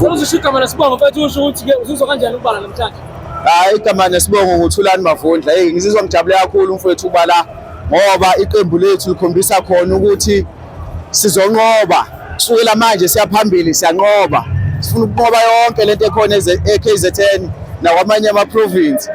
Uzusho igama lesibongo mfethu usho ukuthi-ke uzizwa kanjani ukubala namhlanje? Hayi igama nesibongo nguThulani Mavundla. Ngizizwa ngijabule kakhulu mfethu ukuba la ngoba iqembu lethu likhombisa khona ukuthi sizonqoba. Kusukela manje siyaphambili siyanqoba. Sifuna ukunqoba yonke lento ekhona eKZN nakwamanye ama-province.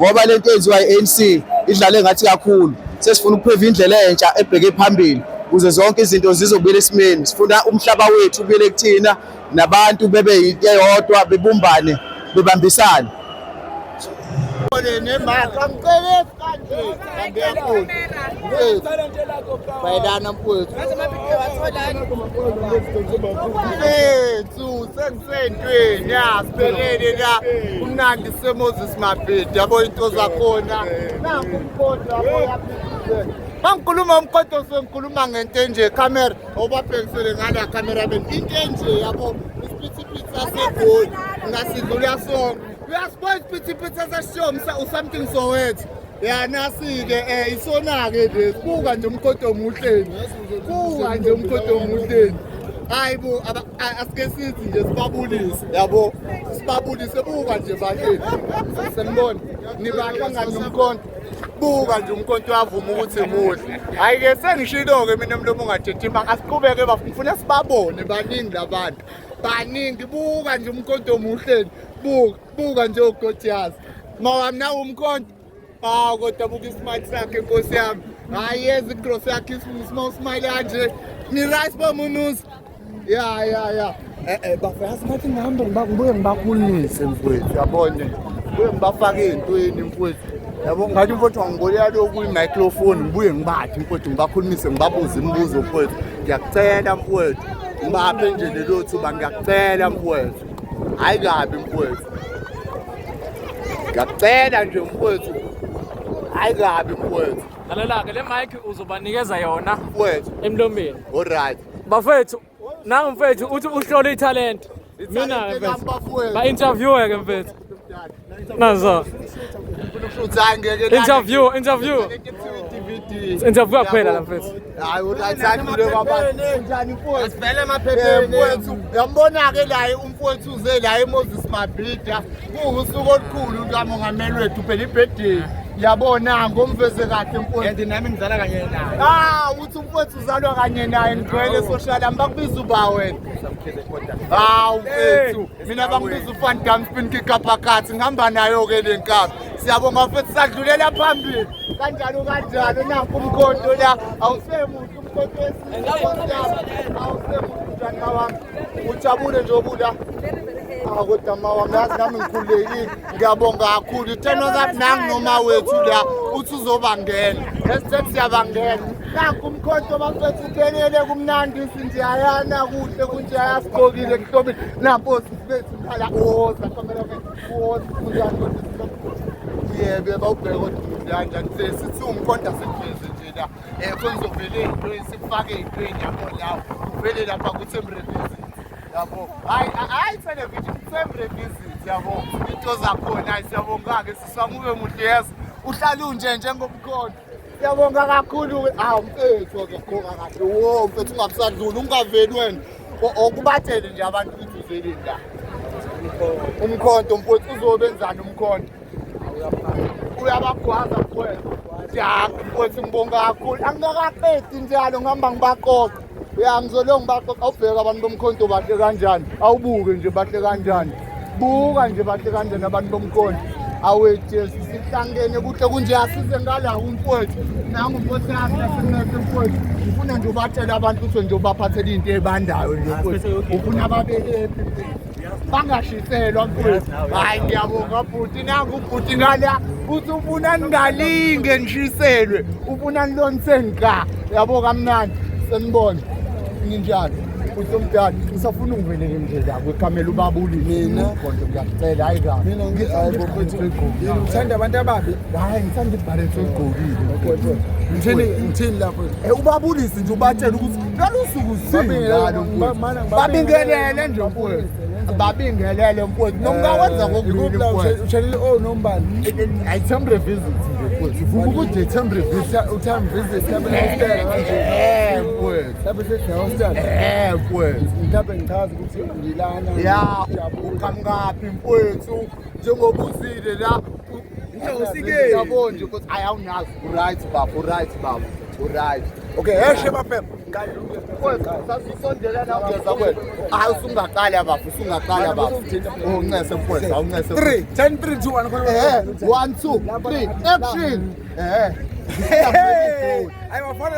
Ngoba lento eyenziwa i-ANC idlale ngathi kakhulu. Sesifuna ukupheva indlela entsha ebheke phambili ukuze zonke izinto zizobuyela esimeni. Sifuna umhlaba wethu ubuyele kuthina nabantu bebe yinto eyodwa bebumbane bebambisane. Bayadana mfowethu. Sengisentweni siphelele la umnandi seMoses Mabhidi yabo into zakhona nangu umkhonto yabo yaphezulu. Mangikhuluma umkhonto sengikhuluma ngento enje camera obabhekisele ngala camera into enje yabo isiphithiphithi sasegoli ngasidlula sonke. Uyasibona isiphithiphithi sasashiyomsa something Soweto. Ya nasi-ke isona-ke le buka nje umkhonto omuhleni. Buka nje umkhonto omuhleni. Hayi bo asike sithi nje sibabulise yabo sibabulise buka nje bahleni senibona nibahlangana nomkhonto buka nje umkhonto wavuma ukuthi muhle hayi ke sengishilo ke mina umlomo ungadedima asiqhubeke bafuna sibabone baningi labantu baningi buka nje umkhonto omuhleni buka nje uGotiyazi mawamna umkhonto kodwa buka ismile sakhe Nkosi yami hayi yezi gross yakhe small smile kanje ni rice bomunuzi ya bafika simathi ngihambe ngibuye ngibakhulise mfowethu yabona buye ngibafake ezintweni mfowethu yabo ngathi mfowethu wangibolela lokhu i-microphone ngibuye ngibathi mfowethu ngibakhulumise ngibabuze imibuzo mfowethu ngiyakucela mfowethu ngibaphe nje lelo thuba ngiyakucela mfowethu hayi kabi mfowethu ngiyakucela nje mfowethu hayi kabi mfowethu Lalela-ke le mic uzobanikeza yona mfowethu emlomeni. alright Bafethu nangu mfethu uthi uhlole italent. Mina mfethu ba-interview-ke mfethu. Nazo. Interview kuphela la mfethu. Hayi uyathanda kwabantu njani mfowethu asivele emaphepheni mfowethu yambona-ke la umfowethu uze la eMoses Mabhidi kuwusuku olukhulu lukamongameli wethu phela ibirthday yabona ngomveze kahle mfowethu and nami ngizala kanye naye uthi umfowethu uzalwa kanye naye ngigcwele social ambakubiza uba wena mfowethu mina bangibiza uFan Damspin kikapakathi ngihamba nayo-ke le nkaphi siyabonga mfowethu sadlulela phambili kanjalo nanku umkhonto la awusemuhle umkhonto awusemuhle njani mawami ujabule nje obuda kodwa mawami yazi nami ngikhululekile ngiyabonga kakhulu itheno kathi nangu noma wethu la uthi uzobangena esithethi siyabangena nanku umkhonto bafethu ukenele kumnandi sinjeyayana kuhle kunje ayasigqokile kuhlobile namposi bethu khala oza cameraman oza yebe bawubheka kodwa kanjani sithi umkhonto asiveze nje la konizovele into esifake ezintweni yabo lawo uvele lapha kuThemrevisit yabo hayi television Themrevisit yabo into zakhona siyabonga-ke siswangube muhle yezo uhlala unje njengomkhonto siyabonga kakhulu mfethu ngiyakhoka kahle mfethu ungabusadluli ungaveli wena okubathele nje abantu ukuthi uzeleni la umkhonto mfethu uzobenzani umkhonto uyabagwaza mfowethu mfowethu ngibonga kakhulu angingakaqedi njalo ngihamba ngibaqoqa ngizolo ngibaqoqa awubheka abantu bomkhonto bahle kanjani awubuke nje bahle kanjani buka nje bahle kanjani abantu bomkhonto awethu sihlangene kuhle kunje asize ngala umfowethu nangu mfowethu nasinethe mfowethu ufuna nje ubatshela abantu ukuthi nje ubaphathele into ebandayo nje mfowethu ufuna babe bangashiselwa mfowethu hayi ngiyabonga bhuti nangu ubhuti ngala uthi ufuna ningalinge nishiselwe ufuna nilonise ngika yabo kamnandi senibona ninjani usomdala usafuna ungivelele nje la kwekamela ubabuli mina kodwa ngiyakucela hayi kabi mina ngithi hayi bofethu egqokile ngithanda abantu ababi hayi ngithanda ibharetho egqokile ngithini lapho ubabulisi nje ubatshela ukuthi ngalusuku babingelele nje mfowethu babingelele mfowethu nongawenza kokudlula mfowethu utshelile nombani ayithembe visit Sivuka ukuthi uthambise tabelestela kanje. Mfowethu. Tabelestela. Mfowethu. Mhlawumbe ngichaza ukuthi ngilana. Ya, uqhamukaphi mfowethu? Njengoba usile la. Yabo nje ukuthi ayawunazi. Right baba. Okay, eshe bafem. Sasisondela la ugeza kwethu. Usungaqala bafo. Uncese mfowethu, awuncese. 3 10 3 2 1 1 2 3 action. Ayibafana.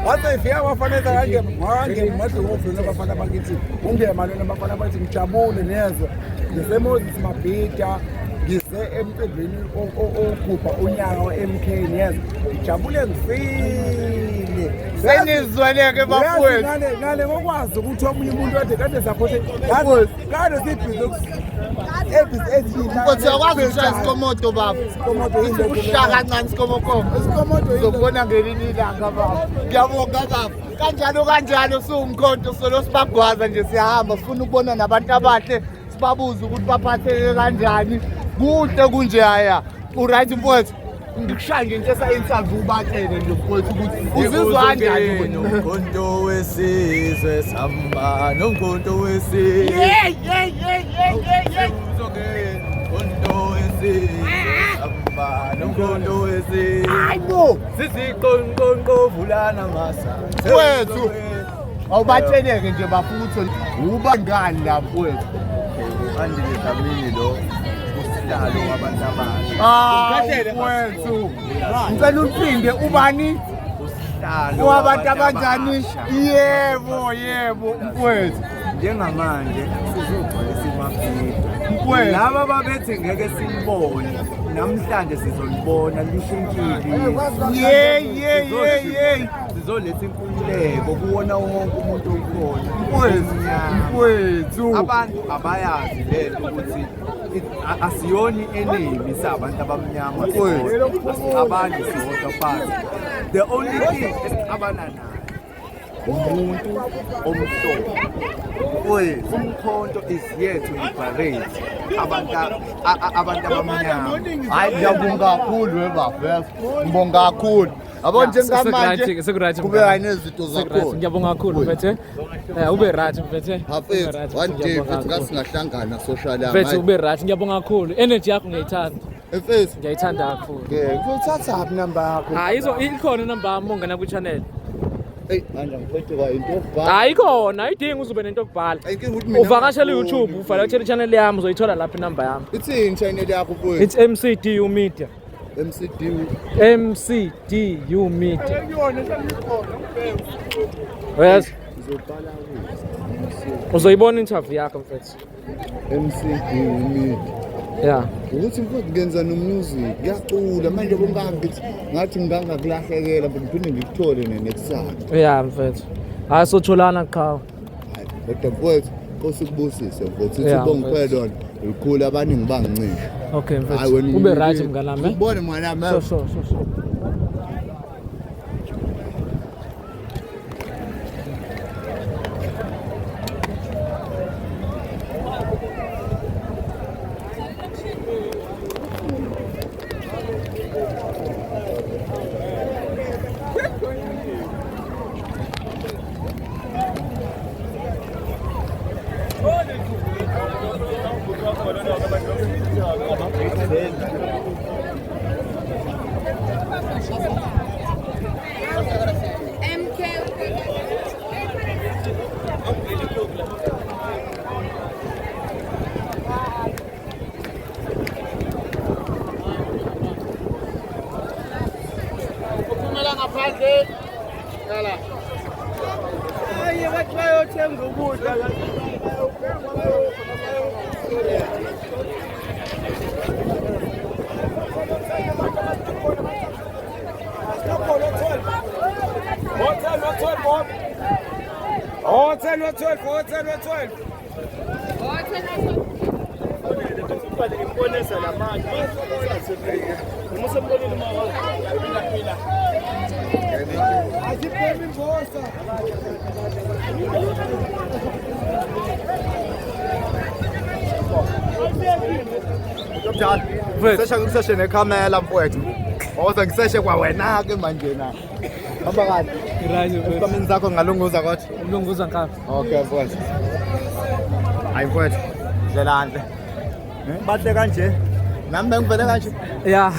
Wathi ifika abafana kange manje ngofuna abafana bakithi. Ungemalona abafana bathi ngijabule neza. NgiseMoses Mabhida. Ngise emcebeni ogubha unyaka wa-MK niyeza ngijabule ngifile senizweleke bafowethu ngale ngokwazi ukuthi omunye umuntu kade saphote kade sibhizi uyakwazi ukushaya isikomodo baba ukushaya kancane isikomodo uzobona ngelinye ilanga baba ngiyabonga baba kanjalo siwumkhonto solo sibagwaza nje siyahamba sifuna ukubona nabantu abahle sibabuza ukuthi baphatheke kanjani kuhle kunje haya uright mfowethu ngikushaya nje into esa-interview ubatshele nje mfowethu ukuthi uzizwa kanjani nomkhonto wesizwe samba nomkhonto wesizwe nomkhonto wesizwe samba nomkhonto wesizwe hayibo sisiqonqonqo vulana masa mfowethu awubatsheleke nje bafutho ubangani la mfowethu andile Camilo usihlalo wabantu abasha mfowethu ngicela uphinde ubani usihlalo wabantu abanjani yebo mfowethu njengamanje sizogcwalisa iMabhida mfowethu laba babethe ngeke silibone namhlanje sizolibona lishintshile sizoletha inkululeko kuwona wonke umuntu okhona mfowethu abantu abayazi lento ukuthi asiyoni enemy sabantu abamnyama abantu siwodwa phansi the only thing esixabana nayo umuntu omhlophe umkhonto is here to liberate abantu abamnyama hayi ngiyabonga kakhulu webafeso ngibonga kakhulu yabo njengamanje kube hayinezinto zakhona ngiyabonga kakhulu mfethu ube right mfethu hafethu one day mfethu ngasingahlangana social mfethu ube right ngiyabonga kakhulu energy yakho ngiyayithanda mfethu ngiyayithanda kakhulu ngiyothatha aphi number yakho ikhona inamba yami ongena ku channel manje ngiphethe kwa into okubhala ayikhona ayidingi uzube nento okubhala uvakashela YouTube uvalekela i-channel yami uzoyithola lapha inamba yami ithini channel yakho mfowethu it's MCDU Media MCDU Media yes uzoyibona interview yakho mfethu MCDU Media yeah ukuthi mfowethu ngenza nomusic ngiyacula manje bongangithi ngathi ngangakulahlekela ngiphinde ngikuthole next time yeah mfethu hayi sotholana qhawe kodwa mfowethu kosikubusise mfowethu uthi bongiphela likhulu abaningi bangincisha okay mfethu ube right mnganami ubone mwana so Njani? Ngiseshe nekhamera mfowethu. Oze ngiseshe kwa wena ke manje na. Hamba kahle. Isikhwameni sakho ngalunguza kodwa. Ulunguza ngapha. Okay mfowethu. Hayi mfowethu. Ndlela nhle. Bahle kanje. Nami bengivele kanje. Yeah.